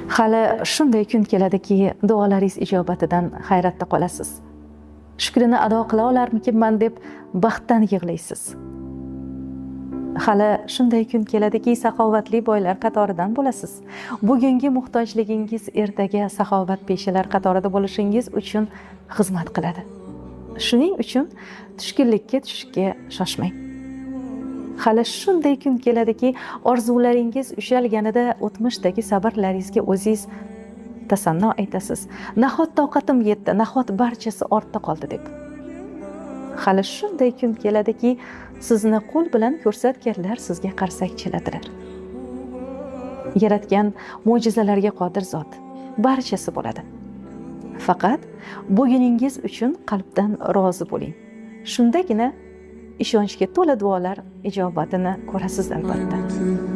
Hali shunday kun keladiki, duolaringiz ijobatidan hayratda qolasiz. Shukrini ado qila olarmikinman deb baxtdan yig'laysiz. Hali shunday kun keladiki, saxovatli boylar qatoridan bo'lasiz. Bugungi muhtojligingiz ertaga saxovatpeshalar qatorida bo'lishingiz uchun xizmat qiladi. Shuning uchun tushkunlikka tushishga shoshmang. Hali shunday kun keladiki, orzularingiz ushalganida o'tmishdagi sabrlaringizga o'zingiz tasanno aytasiz. Nahot toqatim yetdi, nahot barchasi ortda qoldi deb. Hali shunday kun keladiki, sizni qo'l bilan ko'rsatganlar sizga qarsak cheladilar. Yaratgan mo'jizalarga qodir zot. Barchasi bo'ladi. Faqat buguningiz uchun qalbdan rozi bo'ling. Shundagina ishonchga to'la duolar ijobatini ko'rasiz albatta.